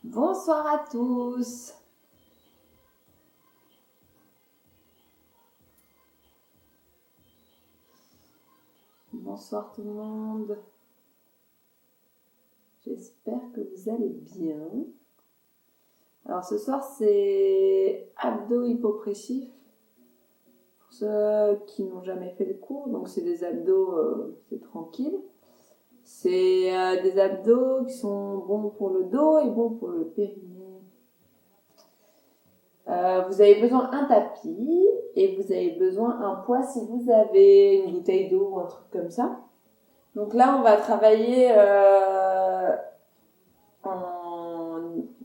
Bonsoir à tous. Bonsoir tout le monde. J'espère que vous allez bien. Alors ce soir c'est abdos hypopressifs. Pour ceux qui n'ont jamais fait le cours, donc c'est des abdos, c'est tranquille. C'est des abdos qui sont bons pour le dos et bons pour le périnée. Vous avez besoin d'un tapis et vous avez besoin d'un poids si vous avez une bouteille d'eau ou un truc comme ça. Donc là, on va travailler en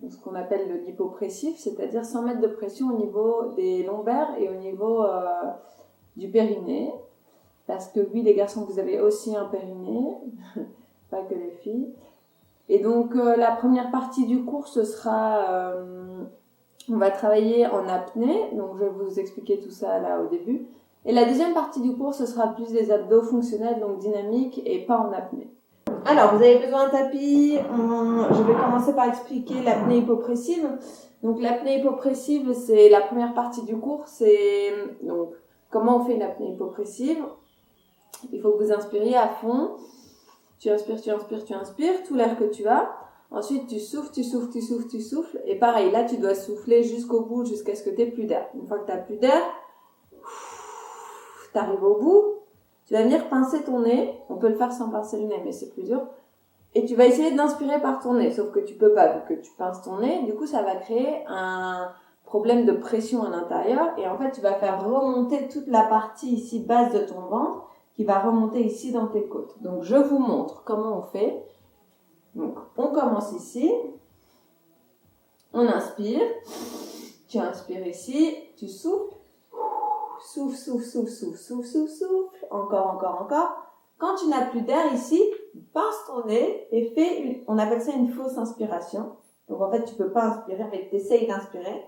ce qu'on appelle le lipopressif, c'est-à-dire sans mettre de pression au niveau des lombaires et au niveau du périnée. Parce que oui, les garçons, vous avez aussi un périnée, pas que les filles. Et donc, la première partie du cours, ce sera... on va travailler en apnée, donc je vais vous expliquer tout ça là au début. Et la deuxième partie du cours, ce sera plus des abdos fonctionnels, donc dynamiques et pas en apnée. Alors, vous avez besoin d'un tapis. Je vais commencer par expliquer l'apnée hypopressive. Donc, l'apnée hypopressive, c'est la première partie du cours. C'est donc comment on fait une apnée hypopressive. Il faut que vous inspiriez à fond. Tu inspires, tu inspires, tu inspires, tout l'air que tu as. Ensuite, tu souffles, tu souffles, tu souffles, tu souffles. Et pareil, là, tu dois souffler jusqu'au bout, jusqu'à ce que tu n'aies plus d'air. Une fois que tu n'as plus d'air, tu arrives au bout. Tu vas venir pincer ton nez. On peut le faire sans pincer le nez, mais c'est plus dur. Et tu vas essayer d'inspirer par ton nez. Sauf que tu peux pas, vu que tu pinces ton nez. Du coup, ça va créer un problème de pression à l'intérieur. Et en fait, tu vas faire remonter toute la partie ici basse de ton ventre qui va remonter ici dans tes côtes. Donc, je vous montre comment on fait. Donc, on commence ici. On inspire. Tu inspires ici. Tu souffles. Souffle, souffle, souffle, souffle, souffle, souffle, souffle. Encore, encore, encore. Quand tu n'as plus d'air ici, pince ton nez et fais on appelle ça une fausse inspiration. Donc, en fait, tu peux pas inspirer, mais tu essayes d'inspirer.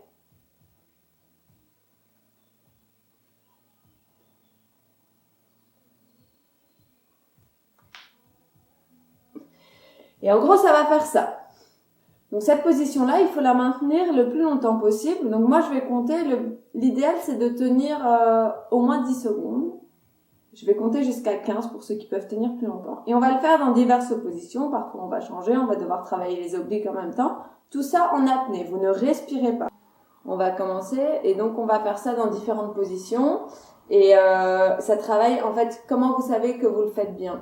Et en gros, ça va faire ça. Donc, cette position-là, il faut la maintenir le plus longtemps possible. Donc, moi, je vais compter. L'idéal, c'est de tenir au moins 10 secondes. Je vais compter jusqu'à 15 pour ceux qui peuvent tenir plus longtemps. Et on va le faire dans diverses positions. Parfois, on va changer. On va devoir travailler les obliques en même temps. Tout ça en apnée. Vous ne respirez pas. On va commencer. Et donc, on va faire ça dans différentes positions. Et ça travaille, en fait, comment vous savez que vous le faites bien.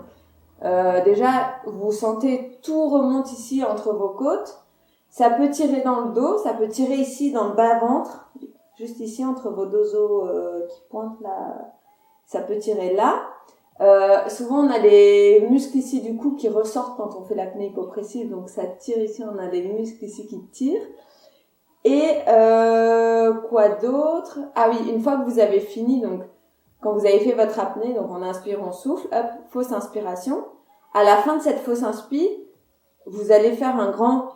Déjà, vous sentez tout remonte ici entre vos côtes. Ça peut tirer dans le dos. Ça peut tirer ici dans le bas-ventre. Juste ici, entre vos deux os qui pointent là. Ça peut tirer là. Souvent, on a des muscles ici du cou qui ressortent quand on fait l'apnée hypopressive. Donc, ça tire ici. On a des muscles ici qui tirent. Et quoi d'autre? Ah oui, une fois que vous avez fini, donc quand vous avez fait votre apnée, donc on inspire, on souffle, hop, fausse inspiration. À la fin de cette fausse inspi, vous allez faire un grand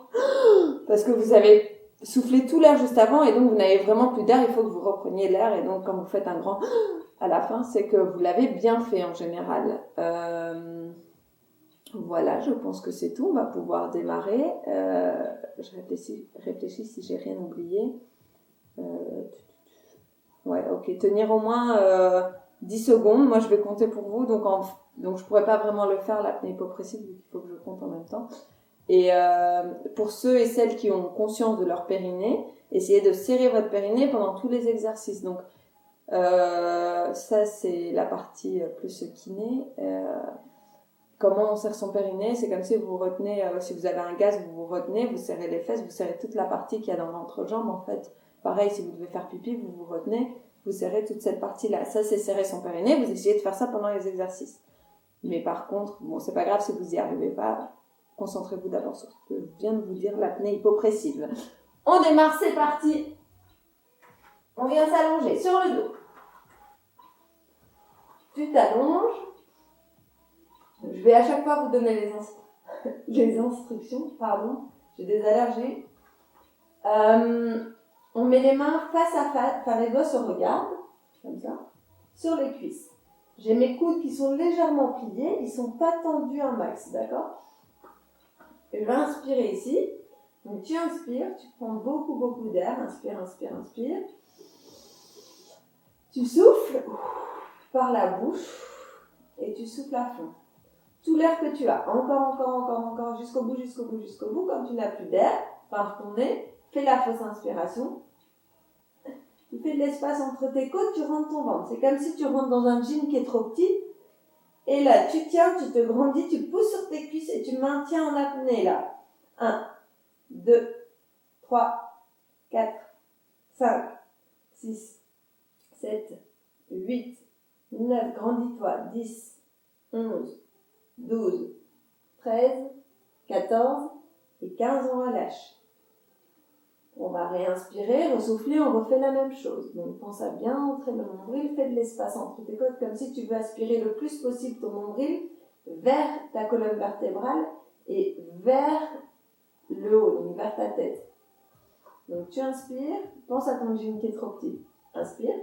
parce que vous avez soufflé tout l'air juste avant et donc vous n'avez vraiment plus d'air. Il faut que vous repreniez l'air et donc quand vous faites un grand à la fin, c'est que vous l'avez bien fait en général. Voilà, je pense que c'est tout. On va pouvoir démarrer. Je réfléchis si j'ai rien oublié. Ouais, ok. Tenir au moins 10 secondes. Moi, je vais compter pour vous. Donc je pourrais pas vraiment le faire, l'apnée hypopressive, vu qu'il faut que je compte en même temps. Et pour ceux et celles qui ont conscience de leur périnée, essayez de serrer votre périnée pendant tous les exercices. Donc, ça, c'est la partie plus kiné. Comment on serre son périnée? C'est comme si vous retenez, si vous avez un gaz, vous retenez, vous serrez les fesses, vous serrez toute la partie qu'il y a dans l'entrejambe, en fait. Pareil, si vous devez faire pipi, vous vous retenez, vous serrez toute cette partie-là. Ça, c'est serrer son périnée. Vous essayez de faire ça pendant les exercices. Mais par contre, bon, c'est pas grave si vous n'y arrivez pas. Concentrez-vous d'abord sur ce que je viens de vous dire, l'apnée hypopressive. On démarre, c'est parti. On vient s'allonger sur le dos. Tu t'allonges. Je vais à chaque fois vous donner les instructions. Pardon, j'ai des allergies. On met les mains face à face, enfin les doigts se regardent, comme ça, sur les cuisses. J'ai mes coudes qui sont légèrement pliés, ils ne sont pas tendus un max, d'accord? Je vais inspirer ici. Donc tu inspires, tu prends beaucoup d'air, inspire, inspire, inspire. Tu souffles par la bouche et tu souffles à fond. Tout l'air que tu as, encore, jusqu'au bout. Comme tu n'as plus d'air, par ton nez, fais la fausse inspiration. Tu fais de l'espace entre tes côtes, tu rentres ton ventre. C'est comme si tu rentres dans un jean qui est trop petit. Et là, tu tiens, tu te grandis, tu pousses sur tes cuisses et tu maintiens en apnée là. 1, 2, 3, 4, 5, 6, 7, 8, 9, grandis-toi, 10, 11, 12, 13, 14 et 15, on relâche. On va réinspirer, ressouffler, on refait la même chose. Donc pense à bien entrer le nombril, fais de l'espace entre tes côtes comme si tu veux aspirer le plus possible ton nombril vers ta colonne vertébrale et vers le haut, donc vers ta tête. Donc tu inspires, pense à ton jean qui est trop petit. Inspire.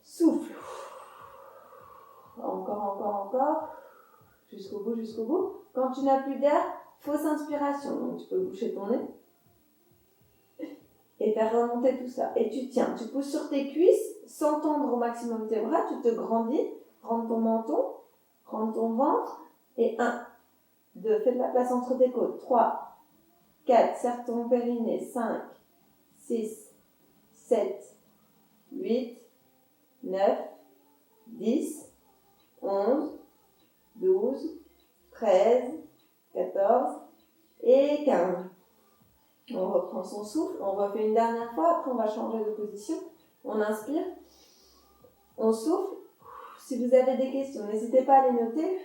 Souffle. Encore. Jusqu'au bout. Quand tu n'as plus d'air, fausse inspiration. Donc tu peux boucher ton nez et faire remonter tout ça. Et tu tiens, tu pousses sur tes cuisses sans tendre au maximum tes bras, tu te grandis, rentre ton menton, rentre ton ventre. Et 1, 2, fais de la place entre tes côtes. 3, 4, serre ton périnée. 5, 6, 7, 8, 9, 10, 11, 12, 13, 14 et 15. On reprend son souffle, on refait une dernière fois, après on va changer de position. On inspire, on souffle. Si vous avez des questions, n'hésitez pas à les noter.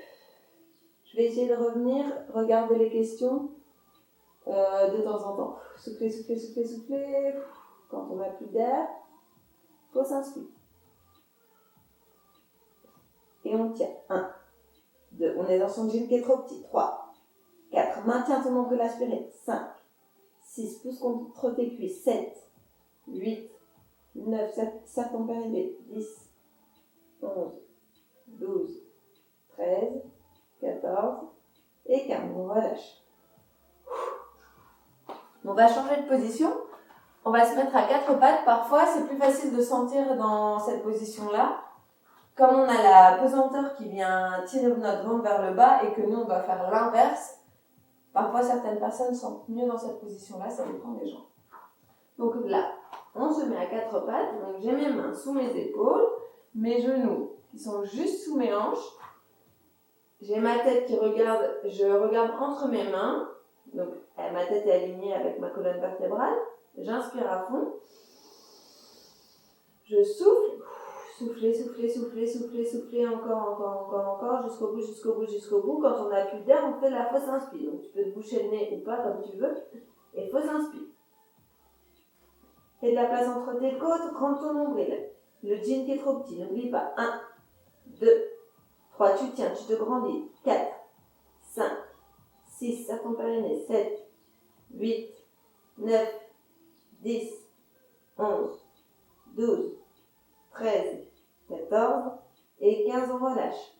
Je vais essayer de revenir, regarder les questions de temps en temps. Souffler. Quand on n'a plus d'air, il faut s'inspirer. Et on tient. 1, 2, on est dans son jean qui est trop petit. 3, 4, maintiens ton nombril aspiré. 5, 6, pousse contre tes cuisses. 7, 8, 9, serre ton périnée. 10, 11, 12, 13, 14 et 15. On relâche. On va changer de position. On va se mettre à 4 pattes. Parfois, c'est plus facile de sentir dans cette position-là. Comme on a la pesanteur qui vient tirer notre ventre vers le bas et que nous, on doit faire l'inverse, parfois certaines personnes sentent mieux dans cette position-là, ça dépend des gens. Donc là, on se met à 4 pattes. Donc j'ai mes mains sous mes épaules, mes genoux qui sont juste sous mes hanches. J'ai ma tête qui regarde, je regarde entre mes mains. Donc ma tête est alignée avec ma colonne vertébrale. J'inspire à fond. Je souffle. Souffler, encore, jusqu'au bout. Quand on n'a plus d'air, on fait la fausse inspire. Donc tu peux te boucher le nez ou pas, comme tu veux. Et fausse inspire. Fais de la place entre tes côtes, rentre ton nombril. Le jean qui est trop petit, n'oublie pas. 1, 2, 3, tu tiens, tu te grandis. 4, 5, 6, serre ton périnée. 7, 8, 9, 10, 11, 12, 13, 14 et 15, on relâche.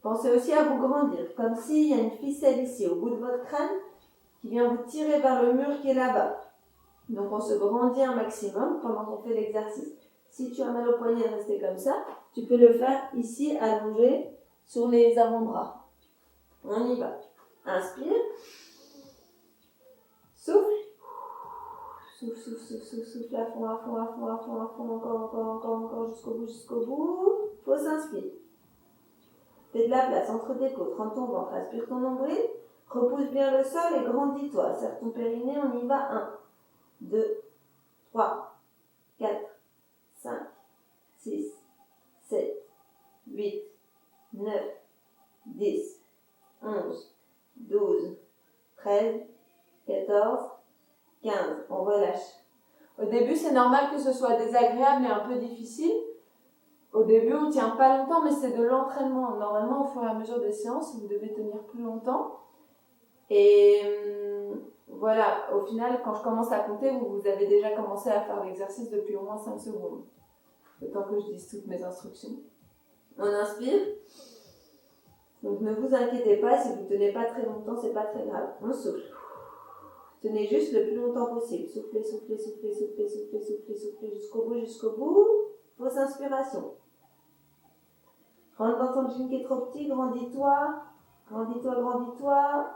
Pensez aussi à vous grandir, comme s'il y a une ficelle ici, au bout de votre crâne, qui vient vous tirer vers le mur qui est là-bas. Donc on se grandit un maximum pendant qu'on fait l'exercice. Si tu as mal au poignet de rester comme ça, tu peux le faire ici, allongé sur les avant-bras. On y va. Inspire. Souffle. Souffle à fond, encore, jusqu'au bout. Fausse inspire. Fais de la place entre tes côtes, rentre ton ventre, aspire ton nombril, repousse bien le sol et grandis-toi. Serre ton périnée, on y va. 1, 2, 3, 4, 5, 6, 7, 8, 9, 10, 11, 12, 13, 14, 15. On relâche. Au début, c'est normal que ce soit désagréable et un peu difficile. Au début, on ne tient pas longtemps, mais c'est de l'entraînement. Normalement, au fur et à mesure des séances, vous devez tenir plus longtemps. Et voilà, au final, quand je commence à compter, vous avez déjà commencé à faire l'exercice depuis au moins 5 secondes. Le temps que je dise toutes mes instructions. On inspire. Donc ne vous inquiétez pas, si vous ne tenez pas très longtemps, c'est pas très grave. On souffle. Tenez juste le plus longtemps possible. Soufflez, soufflez, soufflez, soufflez, soufflez, soufflez, soufflez jusqu'au bout, jusqu'au bout. Fausse inspiration. Rentre dans ton jean qui est trop petit, grandis-toi. Grandis-toi, grandis-toi.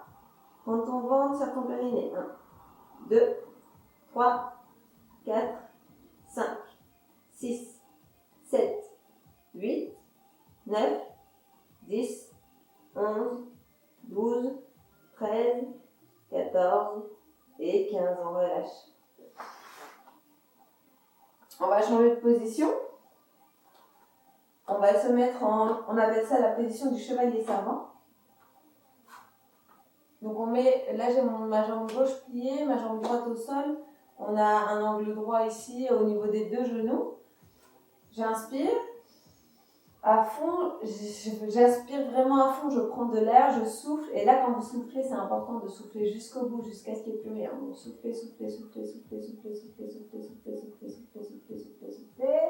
Rentre ton ventre, serre ton périnée. 1, 2, 3, 4, 5, 6, 7, 8, 9, 10, 11, 12, 13, 14 et 15. On relâche. On va changer de position. On va se mettre on appelle ça la position du chevalier servant. Donc on met, là j'ai ma jambe gauche pliée, ma jambe droite au sol. On a un angle droit ici au niveau des 2 genoux. J'inspire à fond, j'inspire vraiment à fond, je prends de l'air, je souffle. Et là quand vous soufflez, c'est important de souffler jusqu'au bout, jusqu'à ce qu'il n'y ait plus rien. Donc soufflez, soufflez, soufflez, soufflez, soufflez, soufflez, soufflez, soufflez, soufflez, soufflez, soufflez, soufflez, soufflez,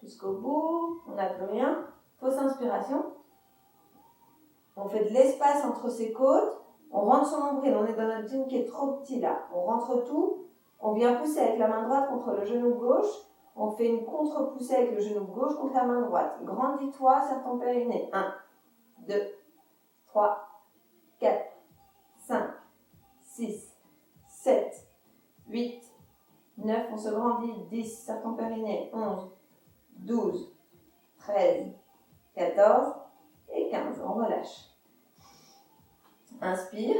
jusqu'au bout, on n'a plus rien. Fausse inspiration. On fait de l'espace entre ses côtes. On rentre son nombril, on est dans notre jean qui est trop petit là. On rentre tout, on vient pousser avec la main droite contre le genou gauche. On fait une contre-poussée avec le genou gauche contre la main droite. Grandis-toi, serre ton périnée. 1, 2, 3, 4, 5, 6, 7, 8, 9. On se grandit. 10, serre ton périnée. 11, 12, 13, 14 et 15. On relâche. Inspire.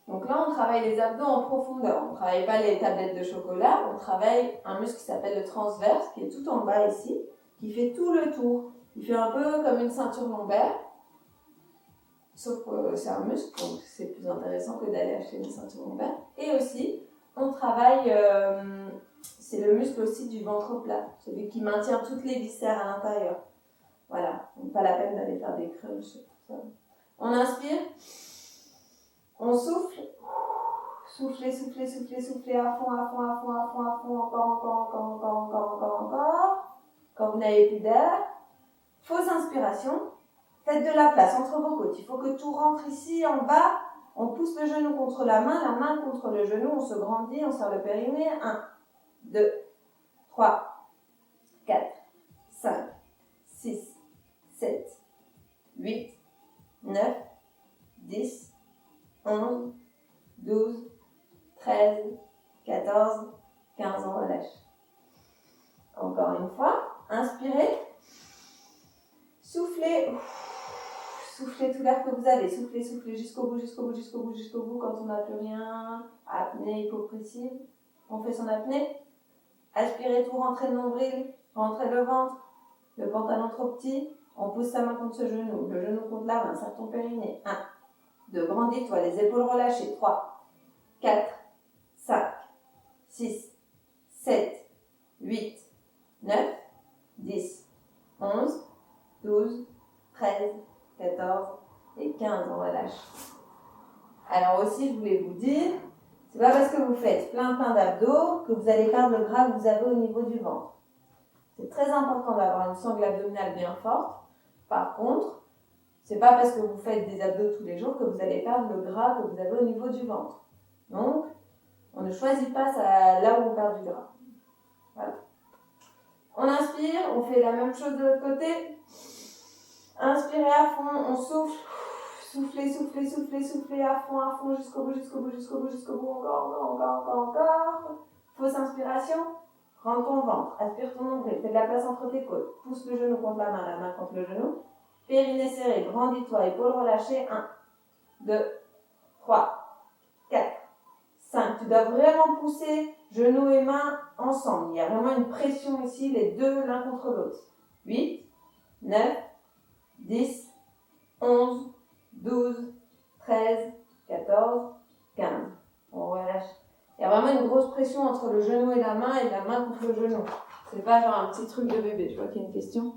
Donc là, on travaille les abdos en profondeur. On ne travaille pas les tablettes de chocolat. On travaille un muscle qui s'appelle le transverse, qui est tout en bas ici, qui fait tout le tour. Il fait un peu comme une ceinture lombaire. Sauf que c'est un muscle, donc c'est plus intéressant que d'aller acheter une ceinture lombaire. Et aussi, on travaille, c'est le muscle aussi du ventre plat, celui qui maintient toutes les viscères à l'intérieur. Voilà, donc pas la peine d'aller faire des crunchs. On inspire. On souffle, soufflez, soufflez, soufflez, soufflez à fond, à fond, à fond, à fond, à fond, encore. Quand vous n'avez plus d'air, fausse inspiration, faites de la place entre vos côtes. Il faut que tout rentre ici en bas. On pousse le genou contre la main contre le genou, on se grandit, on serre le périnée. 1, 2, 3, 4, 5, 6, 7, 8, 9, 10, 11, 12, 13, 14, 15, on relâche. Encore une fois, inspirez, soufflez, soufflez tout l'air que vous avez, soufflez, soufflez jusqu'au bout, jusqu'au bout, jusqu'au bout, jusqu'au bout. Quand on n'a plus rien, apnée hypopressive, on fait son apnée. Aspirez tout, rentrez le nombril, rentrez le ventre, le pantalon trop petit, on pousse sa main contre ce genou, le genou contre la main, serre ton périnée. 1, 2, grandis-toi, les épaules relâchées. 3, 4, 5, 6, 7, 8, 9, 10, 11, 12, 13, 14 et 15. On relâche. Alors aussi, je voulais vous dire, c'est pas parce que vous faites plein d'abdos que vous allez perdre le gras que vous avez au niveau du ventre. C'est très important d'avoir une sangle abdominale bien forte. Par contre, c'est pas parce que vous faites des abdos tous les jours que vous allez perdre le gras que vous avez au niveau du ventre. Donc, on ne choisit pas ça là où on perd du gras. Voilà. On inspire, on fait la même chose de l'autre côté. Inspirez à fond, on souffle. Soufflez, soufflez, soufflez, soufflez à fond, jusqu'au bout, jusqu'au bout, jusqu'au bout, jusqu'au bout, encore. Fausse inspiration, rentre ton ventre, aspire ton nombril, fais de la place entre tes côtes, pousse le genou contre la main contre le genou, périnée serré, grandis-toi, épaules relâchées, 1, 2, 3, 4, 5. Tu dois vraiment pousser genoux et mains ensemble, il y a vraiment une pression ici, les deux l'un contre l'autre. 8, 9, 10, 11, 12, 13, 14, 15. On relâche. Il y a vraiment une grosse pression entre le genou et la main contre le genou. C'est pas genre un petit truc de bébé. Je vois qu'il y a une question.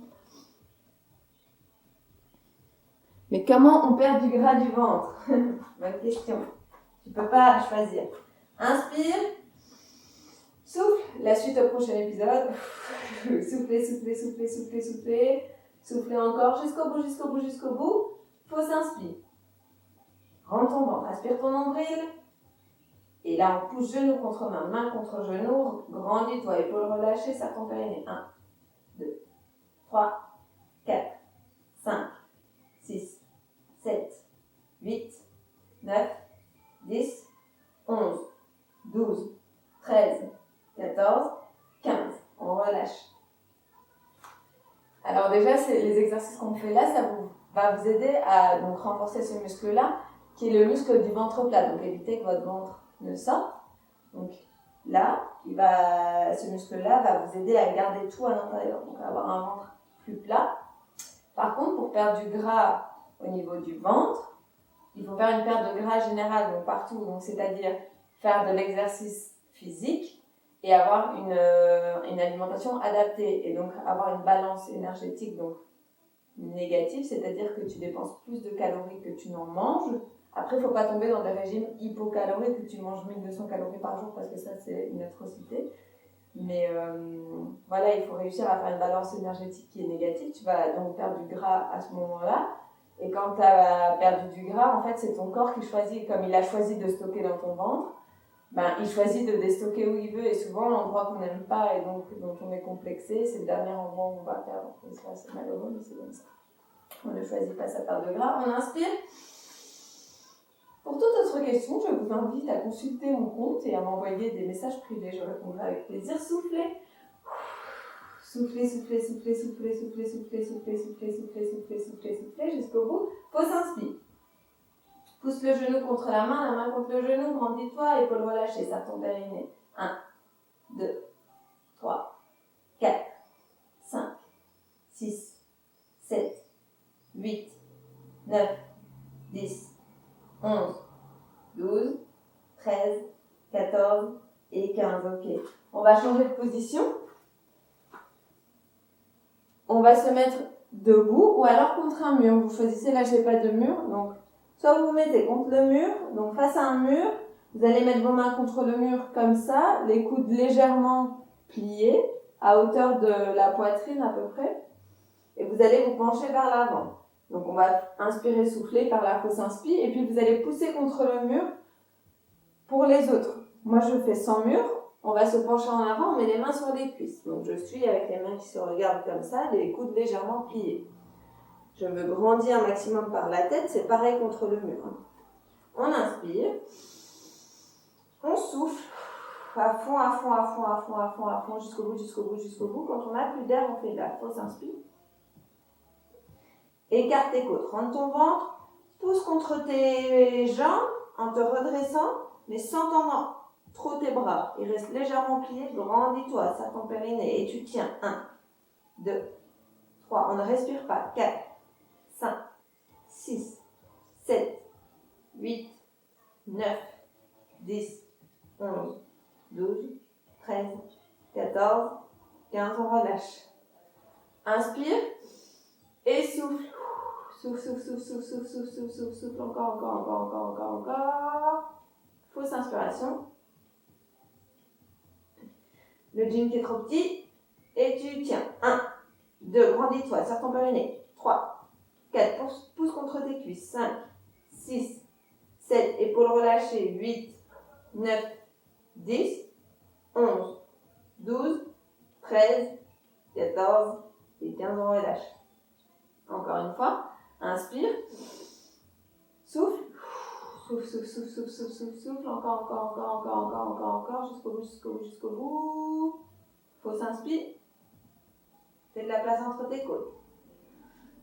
Mais comment on perd du gras du ventre? Bonne question. Tu peux pas choisir. Inspire. Souffle. La suite au prochain épisode. Soufflez, soufflez, soufflez, soufflez, soufflez. Soufflez encore jusqu'au bout, jusqu'au bout, jusqu'au bout. Fausse inspire. Rentre ton ventre, aspire ton nombril Et là, on pousse genou contre main, main contre genou, grandis-toi, épaules relâchées, ça tombe périnée. 1, 2, 3, 4, 5, 6, 7, 8, 9, 10, 11, 12, 13, 14, 15. On relâche. Alors déjà, les exercices qu'on fait là, ça va vous aider à donc, renforcer ce muscle-là, qui est le muscle du ventre plat. Donc évitez que votre ventre ne sorte. Donc là, ce muscle-là va vous aider à garder tout à l'intérieur, donc avoir un ventre plus plat. Par contre, pour perdre du gras au niveau du ventre, il faut faire une perte de gras générale, donc partout, donc c'est-à-dire faire de l'exercice physique et avoir une alimentation adaptée et donc avoir une balance énergétique donc négative, c'est-à-dire que tu dépenses plus de calories que tu n'en manges. Après, il ne faut pas tomber dans des régimes hypocaloriques où tu manges 1200 calories par jour parce que ça, c'est une atrocité. Mais voilà, il faut réussir à faire une balance énergétique qui est négative. Tu vas donc perdre du gras à ce moment-là. Et quand tu as perdu du gras, en fait, c'est ton corps qui choisit, comme il a choisi de stocker dans ton ventre, il choisit de déstocker où il veut. Et souvent, l'endroit qu'on n'aime pas et donc dont on est complexé, c'est le dernier endroit où on va perdre. Et ça, c'est malheureux, mais c'est comme ça. On ne choisit pas sa part de gras. On inspire. Pour toute autre question, je vous invite à consulter mon compte et à m'envoyer des messages privés. Je répondrai avec plaisir. Soufflez. Soufflez, soufflez, soufflez, soufflez, soufflez, soufflez, soufflez, soufflez, soufflez, soufflez, soufflez, soufflez jusqu'au bout. Pause inspire. Pousse le genou contre la main contre le genou, grandis-toi, épaules relâchées, ça tombe périnée. 1, 2, 3, 4, 5, 6, 7, 8, 9, 10, 11, 12, 13, 14 et 15. Ok. On va changer de position. On va se mettre debout ou alors contre un mur. Vous choisissez, là, je n'ai pas de mur. Donc, soit vous vous mettez contre le mur, donc face à un mur. Vous allez mettre vos mains contre le mur comme ça, les coudes légèrement pliés, à hauteur de la poitrine à peu près. Et vous allez vous pencher vers l'avant. Donc on va inspirer, souffler par la fausse inspi. Et puis vous allez pousser contre le mur pour les autres. Moi je fais sans mur. On va se pencher en avant, on met les mains sur les cuisses. Donc je suis avec les mains qui se regardent comme ça, les coudes légèrement pliés. Je me grandis un maximum par la tête, c'est pareil contre le mur. On inspire. On souffle à fond, à fond, à fond, à fond, à fond, à fond, jusqu'au bout, jusqu'au bout, jusqu'au bout. Quand on n'a plus d'air, on fait la fausse inspire. Écarte tes côtes, rentre ton ventre, pousse contre tes jambes en te redressant, mais sans tendre trop tes bras. Ils restent légèrement pliés, grandis-toi, ça ton périnée. Et tu tiens. 1, 2, 3, on ne respire pas. 4, 5, 6, 7, 8, 9, 10, 11, 12, 13, 14, 15, on relâche. Inspire et souffle. Souffle, souffle, souffle, souffle, souffle, souffle, souffle, souffle, souffle, encore. Fausse inspiration. Le jean qui est trop petit. Et tu tiens. 1, 2, grandis-toi, serre ton périnée. 3, 4, pousse contre tes cuisses. 5, 6, 7, épaules relâchées. 8, 9, 10, 11, 12, 13, 14 et 15, on relâche. Encore une fois. Inspire, souffle, souffle, souffle, souffle, souffle, souffle, souffle, souffle, encore, jusqu'au bout. Fausse inspire, fais de la place entre tes côtes.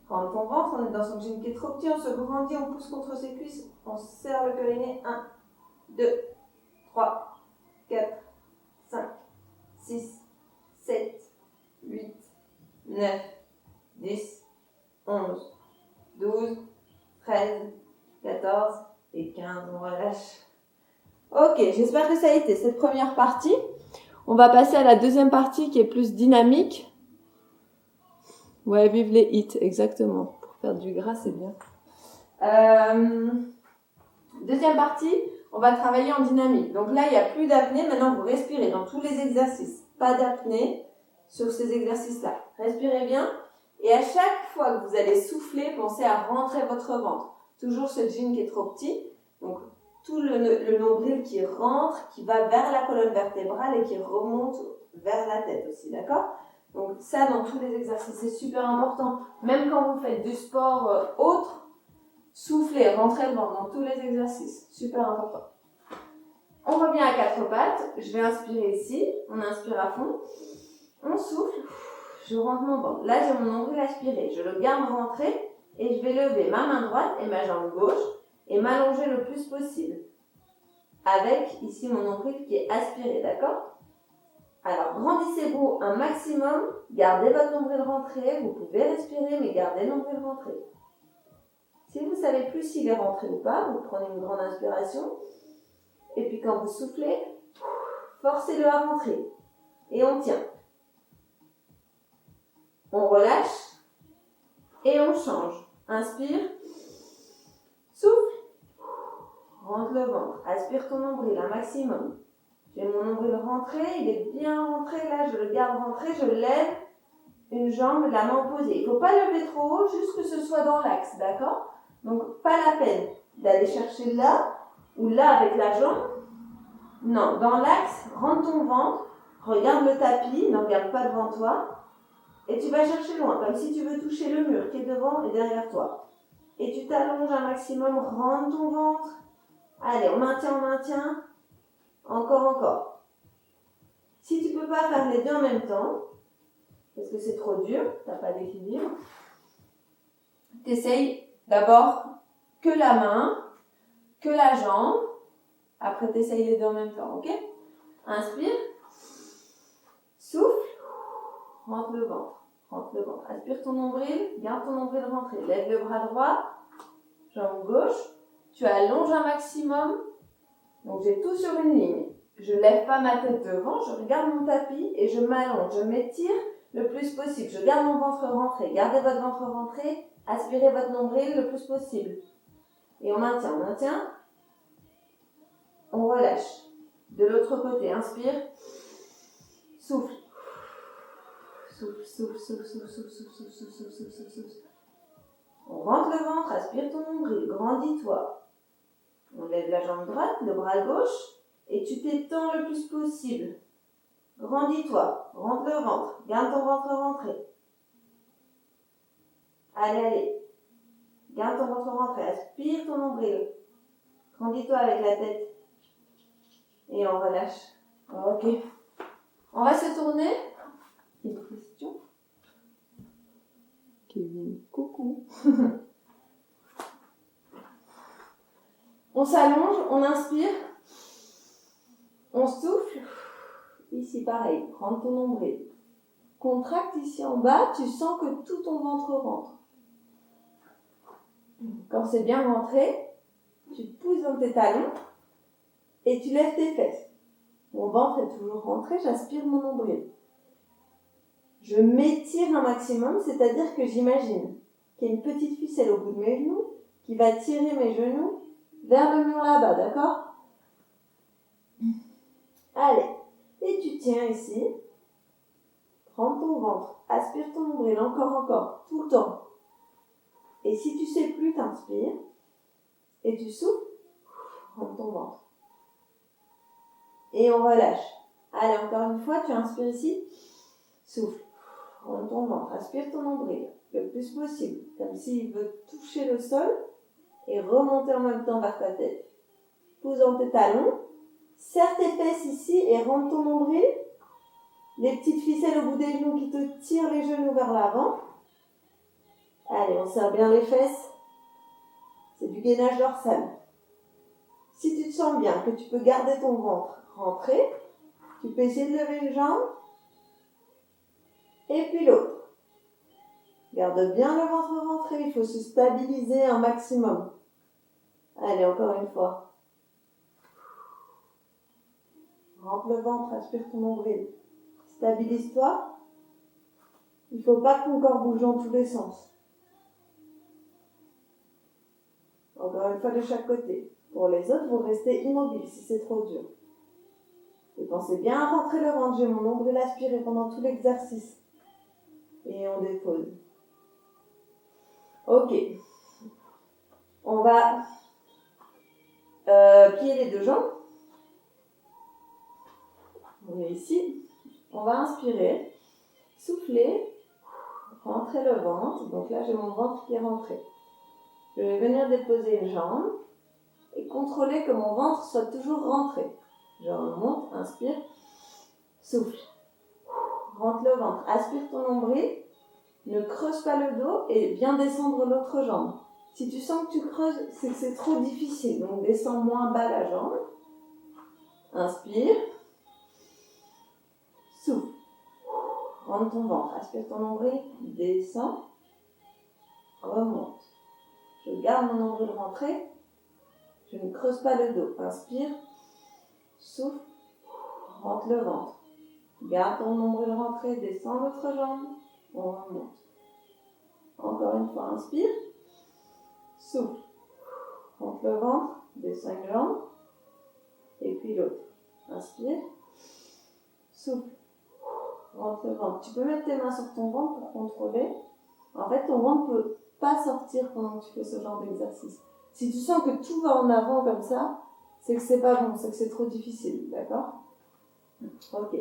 Rentre ton ventre, on est dans son jean qui est trop petit, on se grandit, on pousse contre ses cuisses, on serre le périnée. 1, 2, 3, 4, 5, 6, 7, 8, 9, 10, 11, 12, 13, 14 et 15, on relâche. Ok, j'espère que ça a été cette première partie. On va passer à la deuxième partie qui est plus dynamique. Ouais, vive les hits, exactement. Pour perdre du gras, c'est bien. Deuxième partie, on va travailler en dynamique. Donc là, il n'y a plus d'apnée. Maintenant, vous respirez dans tous les exercices. Pas d'apnée sur ces exercices-là. Respirez bien. Et à chaque fois que vous allez souffler, pensez à rentrer votre ventre. Toujours ce jean qui est trop petit. Donc, tout le nombril qui rentre, qui va vers la colonne vertébrale et qui remonte vers la tête aussi, d'accord? Donc ça, dans tous les exercices, c'est super important. Même quand vous faites du sport autre, soufflez, rentrez le ventre dans tous les exercices. Super important. On revient à quatre pattes. Je vais inspirer ici. On inspire à fond. On souffle. Je rentre mon ventre. Là, j'ai mon nombril aspiré. Je le garde rentré et je vais lever ma main droite et ma jambe gauche et m'allonger le plus possible. Avec ici mon nombril qui est aspiré, d'accord? Alors, grandissez-vous un maximum, gardez votre nombril rentré, vous pouvez respirer, mais gardez le nombril rentré. Si vous ne savez plus s'il est rentré ou pas, vous prenez une grande inspiration, et puis quand vous soufflez, forcez-le à rentrer, et on tient. On relâche, et on change. Inspire, souffle, rentre le ventre, aspire ton nombril un maximum. J'ai mon nombril rentré, il est bien rentré, là je le garde rentré, je lève une jambe, la main opposée. Il ne faut pas lever trop haut, juste que ce soit dans l'axe, d'accord? Donc pas la peine d'aller chercher là ou là avec la jambe. Non, dans l'axe, rentre ton ventre, regarde le tapis, ne regarde pas devant toi, et tu vas chercher loin, comme si tu veux toucher le mur qui est devant et derrière toi. Et tu t'allonges un maximum, rentre ton ventre. Allez, on maintient. Encore. Si tu ne peux pas faire les deux en même temps, parce que c'est trop dur, tu n'as pas d'équilibre, tu essayes d'abord que la main, que la jambe, après tu essayes les deux en même temps, ok? Inspire, souffle, rentre le ventre. Aspire ton nombril, garde ton nombril rentré, lève le bras droit, jambe gauche, tu allonges un maximum, donc j'ai tout sur une ligne. Je ne lève pas ma tête devant, je regarde mon tapis et je m'allonge, je m'étire le plus possible. Je garde mon ventre rentré, gardez votre ventre rentré, aspirez votre nombril le plus possible. Et on maintient, on relâche. De l'autre côté, inspire, souffle. Souffle. On rentre le ventre, aspire ton nombril, grandis-toi. On lève la jambe droite, le bras gauche, et tu t'étends le plus possible. Grandis-toi, rentre le ventre, garde ton ventre rentré. Allez, garde ton ventre rentré, aspire ton nombril. Grandis-toi avec la tête. Et on relâche. Ok. On va se tourner. Une question. Kevin, coucou. On s'allonge, on inspire. On souffle. Ici, pareil, prends ton nombril. Contracte ici en bas, tu sens que tout ton ventre rentre. Quand c'est bien rentré, tu te pousses dans tes talons et tu lèves tes fesses. Mon ventre est toujours rentré, j'aspire mon nombril. Je m'étire un maximum, c'est-à-dire que j'imagine qu'il y a une petite ficelle au bout de mes genoux qui va tirer mes genoux vers le mur là-bas, d'accord? Allez, et tu tiens ici. Prends ton ventre, aspire ton nombril, encore, tout le temps. Et si tu sais plus, t'inspires et tu souffles, rentre ton ventre. Et on relâche. Allez, encore une fois, tu inspires ici, souffle, rentre ton ventre, aspire ton nombril le plus possible, comme s'il veut toucher le sol et remonter en même temps vers ta tête. Pousse dans tes talons, serre tes fesses ici et rentre ton nombril. Les petites ficelles au bout des genoux qui te tirent les genoux vers l'avant. Allez, on serre bien les fesses. C'est du gainage dorsal. Si tu te sens bien, que tu peux garder ton ventre rentré, tu peux essayer de lever une jambe et puis l'autre. Garde bien le ventre rentré, il faut se stabiliser un maximum. Allez, encore une fois. Rentre le ventre, aspire ton nombril. Stabilise-toi. Il ne faut pas que ton corps bouge dans tous les sens. Encore une fois de chaque côté. Pour les autres, vous restez immobile si c'est trop dur. Et pensez bien à rentrer le ventre. J'ai mon nombril aspiré pendant tout l'exercice. Et on dépose. Ok. On va plier les deux jambes. On est ici. On va inspirer, souffler, rentrer le ventre. Donc là, j'ai mon ventre qui est rentré. Je vais venir déposer une jambe et contrôler que mon ventre soit toujours rentré. Je remonte, inspire, souffle. Rentre le ventre, aspire ton nombril, ne creuse pas le dos et viens descendre l'autre jambe. Si tu sens que tu creuses, c'est que c'est trop difficile, donc descends moins bas la jambe. Inspire, souffle. Rentre ton ventre, aspire ton nombril, descends, remonte. Je garde mon nombril rentré, je ne creuse pas le dos. Inspire, souffle, rentre le ventre. Garde ton nombril rentré, descends l'autre jambe, on remonte. Encore une fois, inspire, souffle, rentre le ventre, descends une jambe, et puis l'autre. Inspire, souffle, rentre le ventre. Tu peux mettre tes mains sur ton ventre pour contrôler. En fait, ton ventre ne peut pas sortir pendant que tu fais ce genre d'exercice. Si tu sens que tout va en avant comme ça, c'est que c'est pas bon, c'est que c'est trop difficile, d'accord? Ok.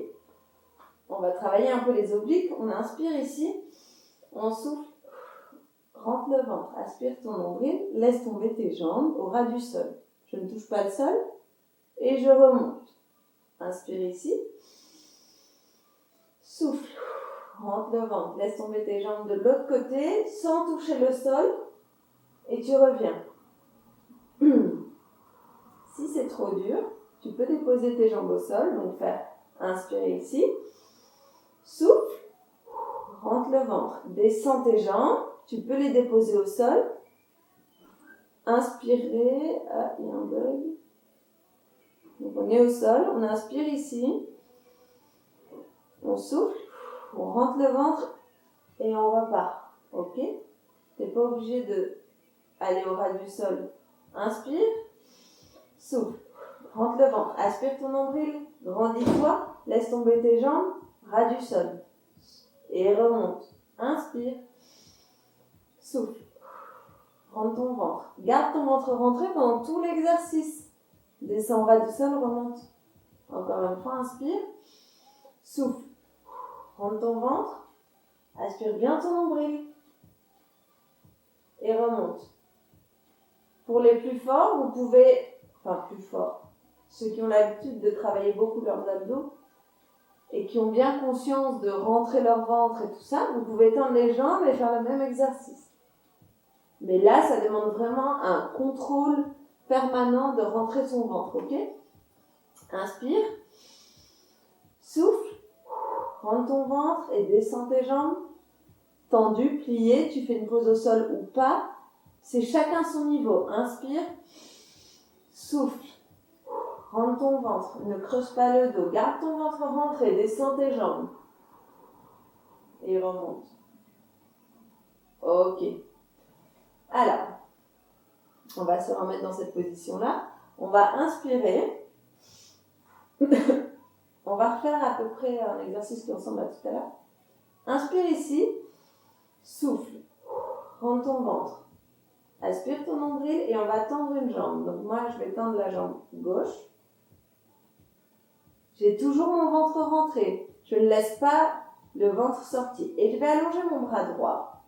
On va travailler un peu les obliques. On inspire ici, on souffle, rentre le ventre, aspire ton nombril, laisse tomber tes jambes au ras du sol. Je ne touche pas le sol et je remonte. Inspire ici, souffle, rentre le ventre, laisse tomber tes jambes de l'autre côté sans toucher le sol et tu reviens. Si c'est trop dur, tu peux déposer tes jambes au sol, donc faire inspirer ici, souffle, rentre le ventre, descends tes jambes, tu peux les déposer au sol, inspirez, il y a un bug, donc on est au sol, on inspire ici, on souffle, on rentre le ventre et on repart, ok? Tu n'es pas obligé d'aller au ras du sol, inspire, souffle, rentre le ventre, aspire ton nombril, grandis-toi, laisse tomber tes jambes, ras du sol. Et remonte. Inspire. Souffle. Rentre ton ventre. Garde ton ventre rentré pendant tout l'exercice. Descends ras du sol, remonte. Encore une fois, inspire. Souffle. Rentre ton ventre. Aspire bien ton nombril. Et remonte. Pour les plus forts, vous pouvez... Enfin, plus forts. Ceux qui ont l'habitude de travailler beaucoup leurs abdos, et qui ont bien conscience de rentrer leur ventre et tout ça, vous pouvez tendre les jambes et faire le même exercice. Mais là, ça demande vraiment un contrôle permanent de rentrer son ventre, ok? Inspire, souffle, rentre ton ventre et descends tes jambes, tendu, plié, tu fais une pause au sol ou pas, c'est chacun son niveau. Inspire, souffle. Rentre ton ventre, ne creuse pas le dos, garde ton ventre rentré, descends tes jambes. Et remonte. Ok. Alors, on va se remettre dans cette position-là. On va inspirer. On va refaire à peu près un exercice qui ressemble à tout à l'heure. Inspire ici, souffle, rentre ton ventre. Aspire ton nombril et on va tendre une jambe. Donc moi, je vais tendre la jambe gauche. J'ai toujours mon ventre rentré. Je ne laisse pas le ventre sorti. Et je vais allonger mon bras droit.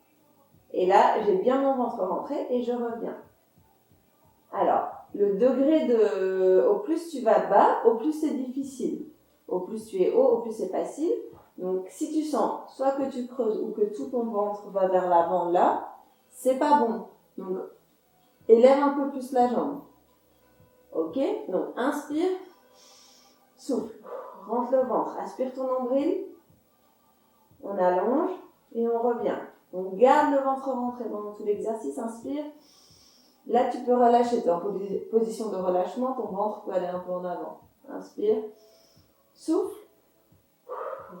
Et là, j'ai bien mon ventre rentré et je reviens. Alors, le degré de... Au plus tu vas bas, au plus c'est difficile. Au plus tu es haut, au plus c'est facile. Donc, si tu sens soit que tu creuses ou que tout ton ventre va vers l'avant là, c'est pas bon. Donc, élève un peu plus la jambe. Ok? Donc, inspire. Souffle, rentre le ventre, aspire ton nombril, on allonge et on revient. On garde le ventre rentré pendant tout l'exercice, inspire. Là, tu peux relâcher, tu es en position de relâchement, ton ventre peut aller un peu en avant. Inspire, souffle,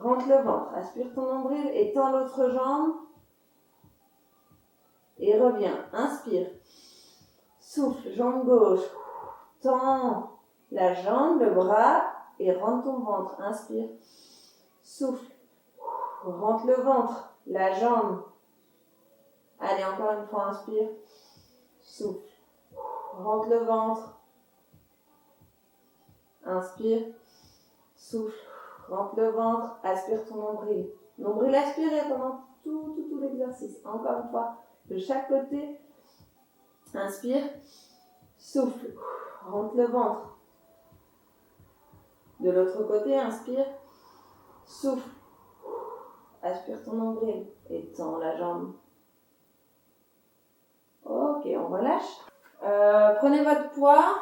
rentre le ventre, aspire ton nombril et tends l'autre jambe et reviens. Inspire, souffle, jambe gauche, tends la jambe, le bras, et rentre ton ventre. Inspire. Souffle. Rentre le ventre. La jambe. Allez, encore une fois, inspire. Souffle. Rentre le ventre. Inspire. Souffle. Rentre le ventre. Aspire ton nombril. Nombril aspiré pendant tout l'exercice. Encore une fois, de chaque côté. Inspire. Souffle. Rentre le ventre. De l'autre côté, inspire. Souffle. Aspire ton nombril. Et tends la jambe. Ok, on relâche. Prenez votre poids.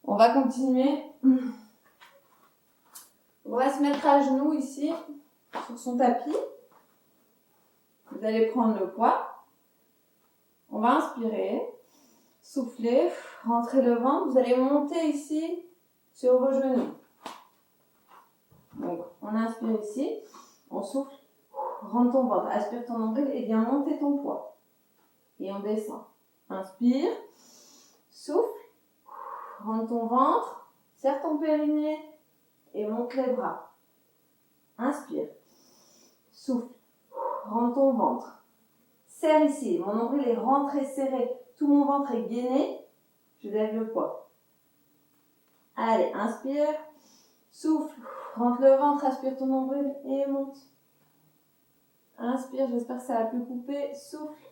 On va continuer. On va se mettre à genoux ici, sur son tapis. Vous allez prendre le poids. On va inspirer. Souffler. Rentrez le ventre. Vous allez monter ici, sur vos genoux. Donc, on inspire ici. On souffle. Rentre ton ventre. Aspire ton nombril et viens monter ton poids. Et on descend. Inspire. Souffle. Rentre ton ventre. Serre ton périnée. Et monte les bras. Inspire. Souffle. Rentre ton ventre. Serre ici. Mon nombril est rentré, serré. Tout mon ventre est gainé. Je lève le poids. Allez, inspire. Souffle. Rentre le ventre. Aspire ton nombril et monte. Inspire. J'espère que ça va plus couper. Souffle.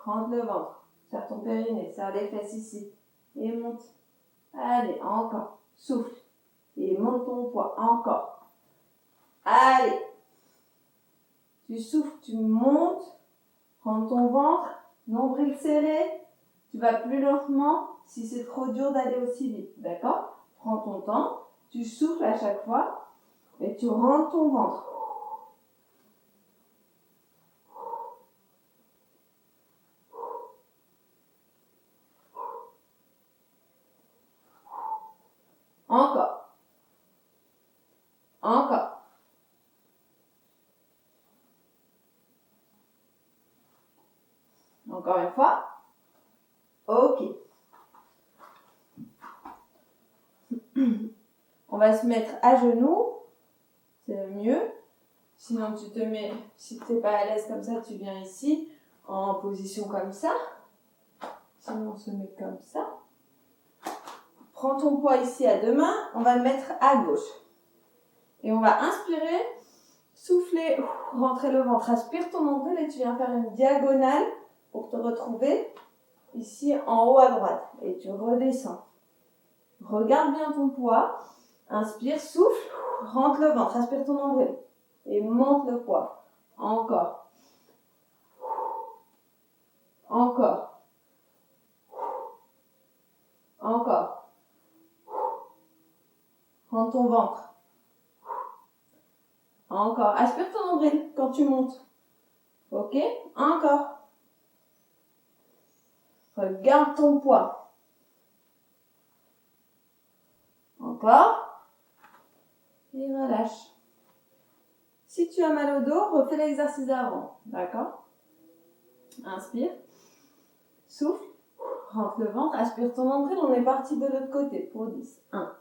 Rentre le ventre. Serre ton périnée. Serre les fesses ici. Et monte. Allez, encore. Souffle. Et monte ton poids. Encore. Allez. Tu souffles, tu montes. Prends ton ventre. Nombril serré. Tu vas plus lentement si c'est trop dur d'aller aussi vite. D'accord? Prends ton temps. Tu souffles à chaque fois. Et tu rentres ton ventre. Encore. Encore. Encore une fois. Ok. On va se mettre à genoux. C'est le mieux. Sinon, tu te mets, si tu n'es pas à l'aise comme ça, tu viens ici, en position comme ça. Sinon, on se met comme ça. Prends ton poids ici à deux mains. On va le mettre à gauche. Et on va inspirer, souffler, rentrer le ventre. Aspire ton nombril et tu viens faire une diagonale pour te retrouver ici en haut à droite. Et tu redescends. Regarde bien ton poids. Inspire, souffle, rentre le ventre. Aspire ton nombril. Et monte le poids. Encore. Encore. Encore. Rentre ton ventre. Encore. Aspire ton nombril quand tu montes. Ok? Encore. Regarde ton poids. Encore. Et relâche. Si tu as mal au dos, refais l'exercice d'avant. D'accord? Inspire. Souffle. Rentre le ventre. Aspire ton nombril. On est parti de l'autre côté pour 10. 1.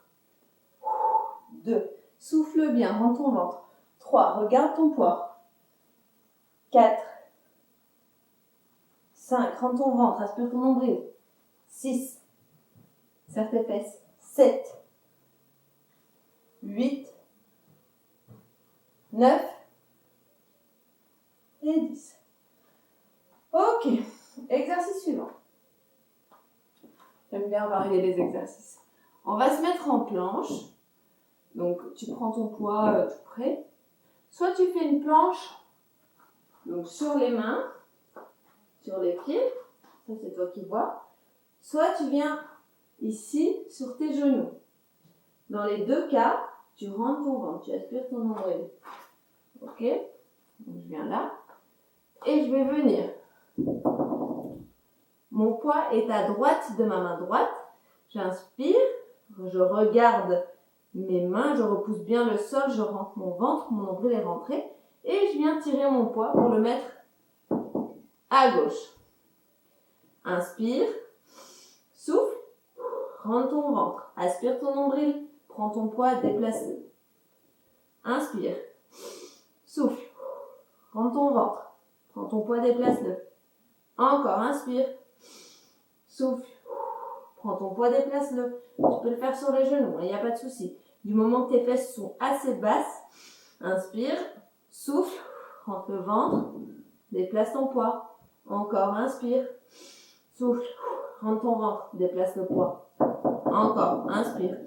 2. Souffle bien. Rentre ton ventre. 3. Regarde ton poids. 4. 5. Rentre ton ventre. Aspire ton nombril. 6. Serre tes fesses. 7. 8. 9. Et 10. Ok. Exercice suivant. J'aime bien varier les exercices. On va se mettre en planche. Donc, tu prends ton poids tout près. Soit tu fais une planche donc sur les mains, sur les pieds. Ça, c'est toi qui vois. Soit tu viens ici sur tes genoux. Dans les deux cas, tu rentres ton ventre. Tu aspires ton nombril. Ok? Donc, je viens là. Et je vais venir. Mon poids est à droite de ma main droite. J'inspire. Je regarde mes mains. Je repousse bien le sol. Je rentre mon ventre. Mon nombril est rentré. Et je viens tirer mon poids pour le mettre à gauche. Inspire. Souffle. Rentre ton ventre. Aspire ton nombril. Prends ton poids. Déplace-le. Inspire. Souffle. Rentre ton ventre. Prends ton poids. Déplace-le. Encore. Inspire. Souffle. Prends ton poids, déplace-le. Tu peux le faire sur les genoux, il n'y a pas de souci. Du moment que tes fesses sont assez basses, inspire, souffle, rentre le ventre, déplace ton poids. Encore, inspire, souffle, rentre ton ventre, déplace le poids. Encore, inspire,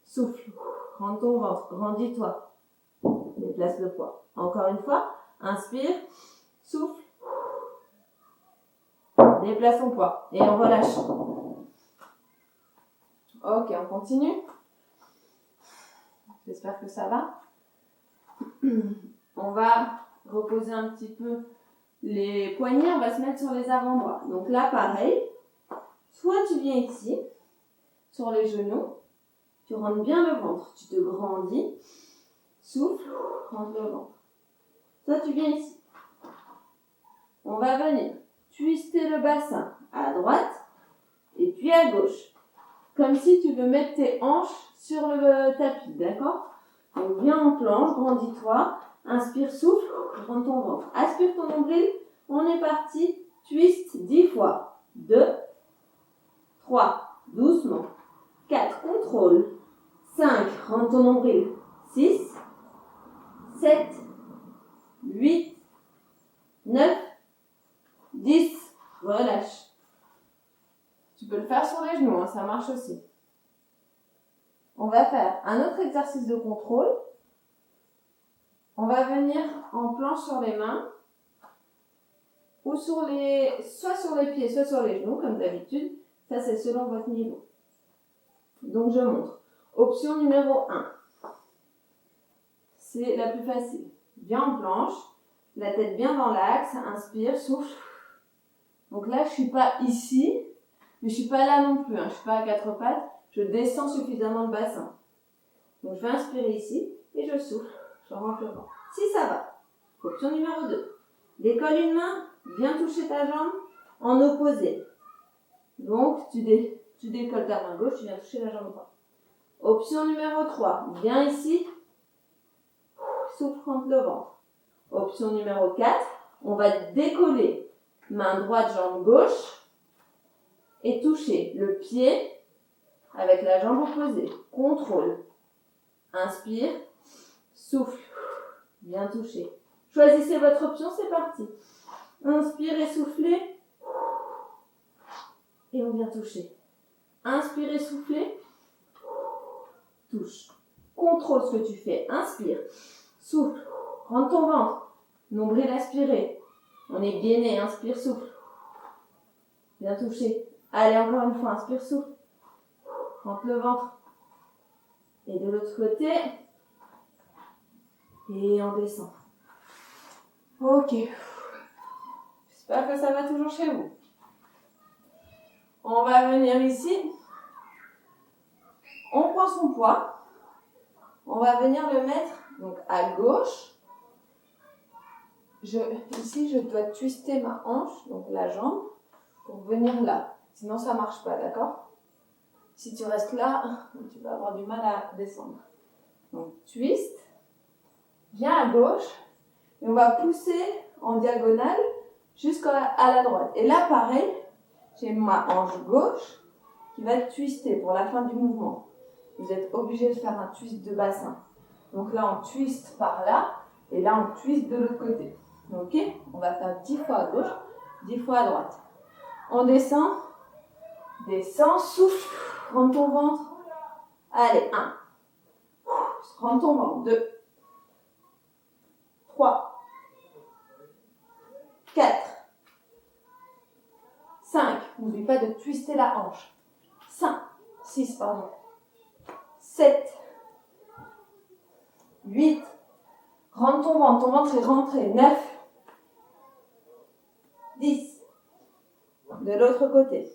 souffle, rentre ton ventre, grandis-toi, déplace le poids. Encore une fois, inspire, souffle, déplace ton poids et on relâche. Ok, on continue. J'espère que ça va. On va reposer un petit peu les poignets, on va se mettre sur les avant-bras. Donc là, pareil, soit tu viens ici, sur les genoux, tu rentres bien le ventre, tu te grandis, souffle, rentre le ventre. Soit tu viens ici. On va venir twister le bassin à droite et puis à gauche. Comme si tu veux mettre tes hanches sur le tapis, d'accord? Donc viens en planche, grandis-toi, inspire, souffle, rentre ton ventre. Aspire ton nombril, on est parti, twist 10 fois. 2, 3, doucement. 4, contrôle. 5, rentre ton nombril. 6, 7, 8, 9, 10, relâche. Tu peux le faire sur les genoux, ça marche aussi. On va faire un autre exercice de contrôle. On va venir en planche sur les mains ou soit sur les pieds, soit sur les genoux, comme d'habitude. Ça, c'est selon votre niveau. Donc, je montre. Option numéro 1. C'est la plus facile. Viens en planche, la tête bien dans l'axe, inspire, souffle. Donc là, je ne suis pas ici, mais je ne suis pas là non plus. Je ne suis pas à 4 pattes. Je descends suffisamment le bassin. Donc, je vais inspirer ici et je souffle. Je rentre le ventre. Si ça va. Option numéro 2. Décolle une main, viens toucher ta jambe en opposé. Donc, tu décolles ta main gauche, tu viens toucher la jambe droite. Option numéro 3. Viens ici, souffle, rentre le ventre. Option numéro 4. On va décoller main droite, jambe gauche et toucher le pied avec la jambe opposée. Contrôle. Inspire, souffle, bien toucher. Choisissez votre option, c'est parti. Inspirez, soufflez. Et on vient toucher. Inspirez, soufflez. Touche. Contrôle ce que tu fais. Inspire, souffle, rentre ton ventre. Nombril aspiré. On est gainé, inspire, souffle. Bien toucher. Allez, encore une fois, inspire, souffle. Rentre le ventre. Et de l'autre côté. Et on descend. Ok. J'espère que ça va toujours chez vous. On va venir ici. On prend son poids. On va venir le mettre donc à gauche. Ici, je dois twister ma hanche, donc la jambe, pour venir là. Sinon, ça ne marche pas, d'accord? Si tu restes là, tu vas avoir du mal à descendre. Donc, twist. Viens à gauche. Et on va pousser en diagonale jusqu'à la droite. Et là, pareil, j'ai ma hanche gauche qui va twister pour la fin du mouvement. Vous êtes obligé de faire un twist de bassin. Donc là, on twist par là. Et là, on twist de l'autre côté. Ok? On va faire 10 fois à gauche, 10 fois à droite. On descend. Descends, souffle. Rentre ton ventre. Allez, 1. Rentre ton ventre. 2. 3. 4. 5. N'oublie pas de twister la hanche. 6, pardon. 7. 8. Rentre ton ventre est rentré. 9. 10. De l'autre côté.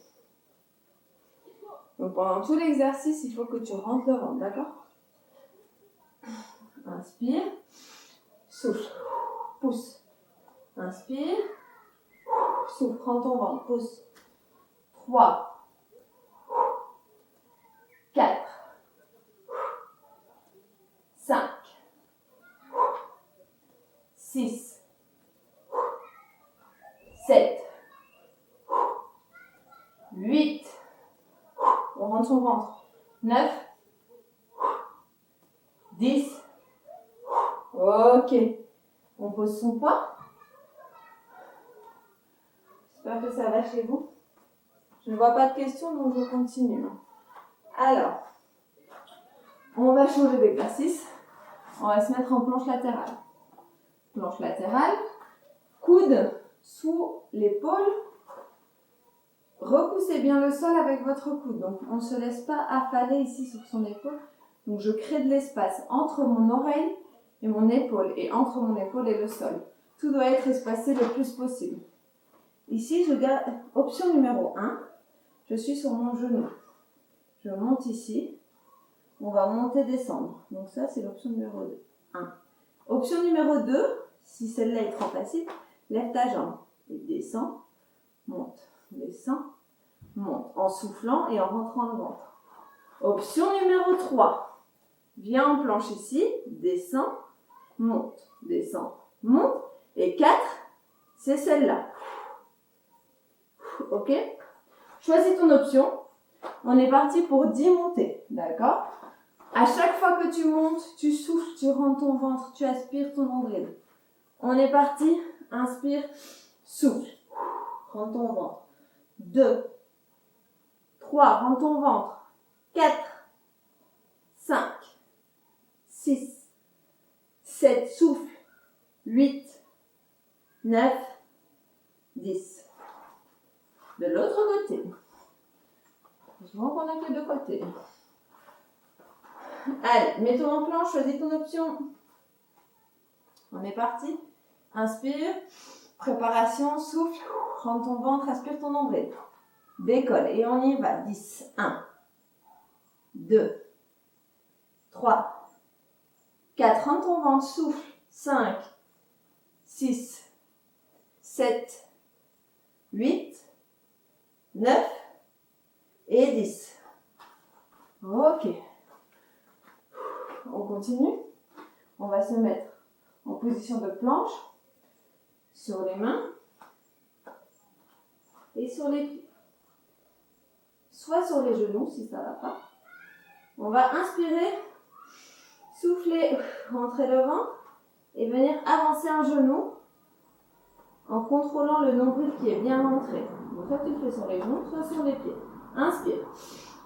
Donc pendant tout l'exercice, il faut que tu rentres le ventre, d'accord? Inspire. Souffle. Pousse. Inspire. Souffle. Rentre ton ventre. Pousse. 3. 4. 5. 6. 7. 8. ton ventre. 9, 10. Ok. On pose son poids. J'espère que ça va chez vous. Je ne vois pas de questions, donc je continue. Alors, on va changer d'exercice. On va se mettre en planche latérale. Planche latérale, coude sous l'épaule. Repoussez bien le sol avec votre coude. Donc, on ne se laisse pas affaler ici sur son épaule. Donc, je crée de l'espace entre mon oreille et mon épaule, et entre mon épaule et le sol. Tout doit être espacé le plus possible. Ici, je garde option numéro 1. Je suis sur mon genou. Je monte ici. On va monter, descendre. Donc ça, c'est l'option numéro 2. 1. Option numéro 2, si celle-là est trop facile, lève ta jambe. Et descends, monte, descends, monte. En soufflant et en rentrant le ventre. Option numéro 3. Viens en planche ici, descends, monte, descends, monte. Et 4, c'est celle-là. Ok? Choisis ton option. On est parti pour 10 montées. D'accord? À chaque fois que tu montes, tu souffles, tu rentres ton ventre, tu aspires ton nombril. On est parti. Inspire, souffle. Rentre ton ventre. 2, 3, rentre ton ventre. 4, 5, 6, 7, souffle. 8, 9, 10. De l'autre côté. Heureusement qu'on n'a que deux côtés. Allez, mets-toi en planche, choisis ton option. On est parti. Inspire. Préparation, souffle. Rentre ton ventre, aspire ton nombril. Décolle et on y va. 10. 1, 2, 3, 4. Rentre ton ventre, souffle. 5, 6, 7, 8, 9 et 10. Ok. On continue. On va se mettre en position de planche sur les mains et sur les pieds. Soit sur les genoux si ça ne va pas. On va inspirer, souffler, rentrer le ventre et venir avancer un genou en contrôlant le nombril qui est bien rentré. Donc soit tu le fais sur les genoux, soit sur les pieds. Inspire,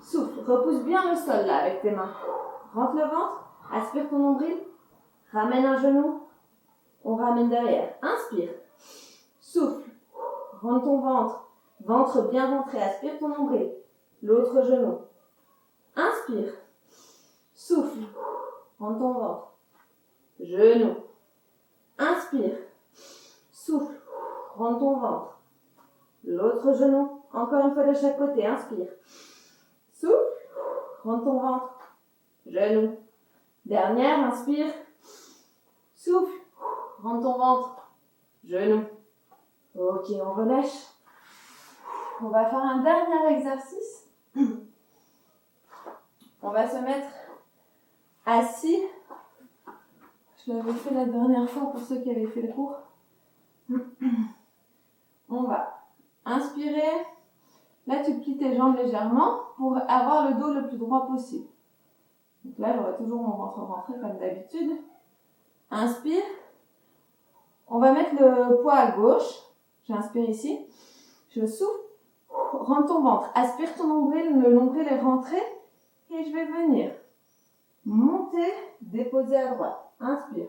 souffle, repousse bien le sol là avec tes mains. Rentre le ventre, aspire ton nombril, ramène un genou, on ramène derrière. Inspire, souffle, rentre ton ventre, ventre bien rentré, aspire ton nombril, l'autre genou. Inspire, souffle, rentre ton ventre, genou. Inspire, souffle, rentre ton ventre, l'autre genou. Encore une fois de chaque côté, inspire, souffle, rentre ton ventre, genou. Dernière, inspire, souffle, rentre ton ventre, genou. Ok, on relâche. On va faire un dernier exercice. On va se mettre assis. Je l'avais fait la dernière fois pour ceux qui avaient fait le cours. On va inspirer. Là, tu plies tes jambes légèrement pour avoir le dos le plus droit possible. Donc là, j'aurai toujours mon ventre rentré comme d'habitude. Inspire. On va mettre le poids à gauche. J'inspire ici. Je souffle. Rentre ton ventre. Aspire ton nombril. Le nombril est rentré. Et je vais venir monter, déposer à droite. Inspire.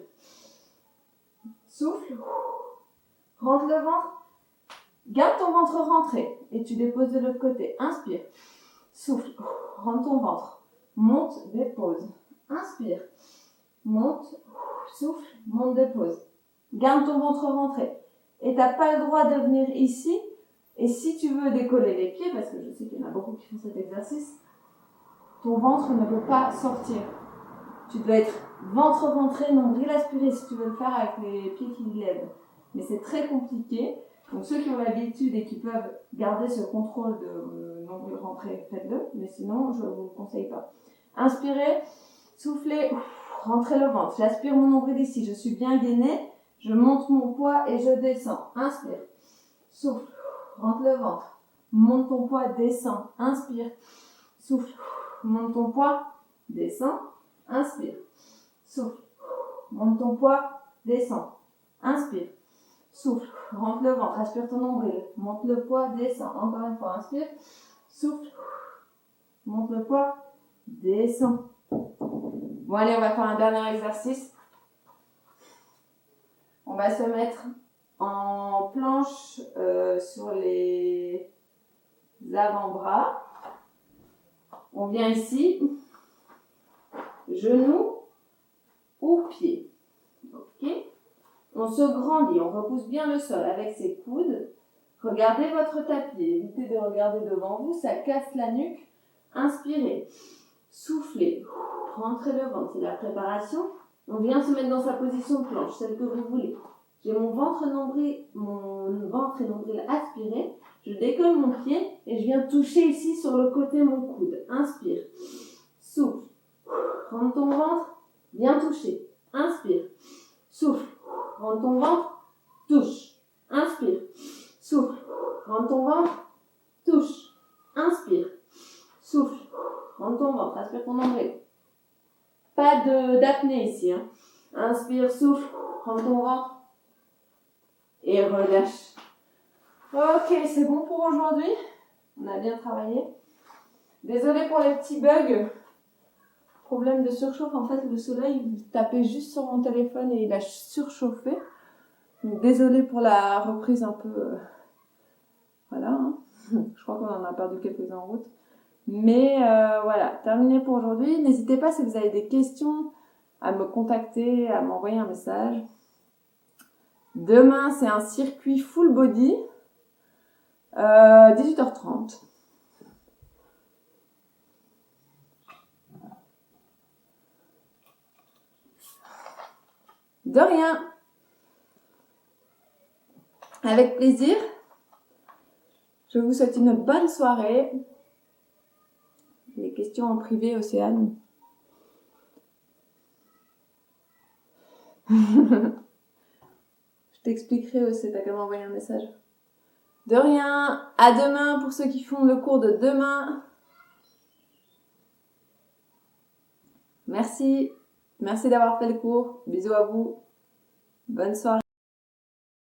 Souffle. Rentre le ventre. Garde ton ventre rentré. Et tu déposes de l'autre côté. Inspire. Souffle. Rentre ton ventre. Monte, dépose. Inspire. Monte, souffle, monte, dépose. Garde ton ventre rentré. Et tu n'as pas le droit de venir ici. Et si tu veux décoller les pieds, parce que je sais qu'il y en a beaucoup qui font cet exercice, ton ventre ne peut pas sortir. Tu dois être ventre rentré, nombril aspiré si tu veux le faire avec les pieds qui lèvent. Mais c'est très compliqué. Donc ceux qui ont l'habitude et qui peuvent garder ce contrôle de nombril rentré, faites-le. Mais sinon, je ne vous le conseille pas. Inspirez, soufflez, rentrez le ventre. J'aspire mon nombril ici. Je suis bien gainée. Je monte mon poids et je descends. Inspire, souffle, rentre le ventre. Monte ton poids, descends. Inspire, Souffle. Monte ton poids. Descends. Inspire. Souffle. Monte ton poids. Descends. Inspire. Souffle. Rentre le ventre. Aspire ton nombril. Monte le poids. Descends. Encore une fois. Inspire. Souffle. Monte le poids. Descends. Bon, allez, on va faire un dernier exercice. On va se mettre en planche sur les avant-bras. On vient ici, genoux ou pieds. Ok. On se grandit, on repousse bien le sol avec ses coudes. Regardez votre tapis, évitez de regarder devant vous, ça casse la nuque. Inspirez, soufflez, rentrez le ventre, c'est la préparation. On vient se mettre dans sa position de planche, celle que vous voulez. J'ai mon ventre et nombril aspirés. Je décolle mon pied et je viens toucher ici sur le côté mon coude. Inspire. Souffle. Rentre ton ventre. Viens toucher. Inspire. Souffle. Rentre ton ventre. Touche. Inspire. Souffle. Rentre ton ventre. Touche. Inspire. Souffle. Rentre ton ventre. Aspire ton nombril. Pas d'apnée ici. Hein. Inspire. Souffle. Rentre ton ventre. Et relâche. Ok, c'est bon pour aujourd'hui. On a bien travaillé. Désolée pour les petits bugs. Problème de surchauffe. En fait, le soleil il tapait juste sur mon téléphone et il a surchauffé. Donc, désolée pour la reprise un peu... voilà. Hein. Je crois qu'on en a perdu quelques-uns en route. Mais voilà, terminé pour aujourd'hui. N'hésitez pas si vous avez des questions à me contacter, à m'envoyer un message. Demain, c'est un circuit full body. 18h30. De rien. Avec plaisir. Je vous souhaite une bonne soirée. Les questions en privé, Océane. Je t'expliquerai aussi, t'as qu'à m'envoyer un message. De rien. À demain pour ceux qui font le cours de demain. Merci. Merci d'avoir fait le cours. Bisous à vous. Bonne soirée.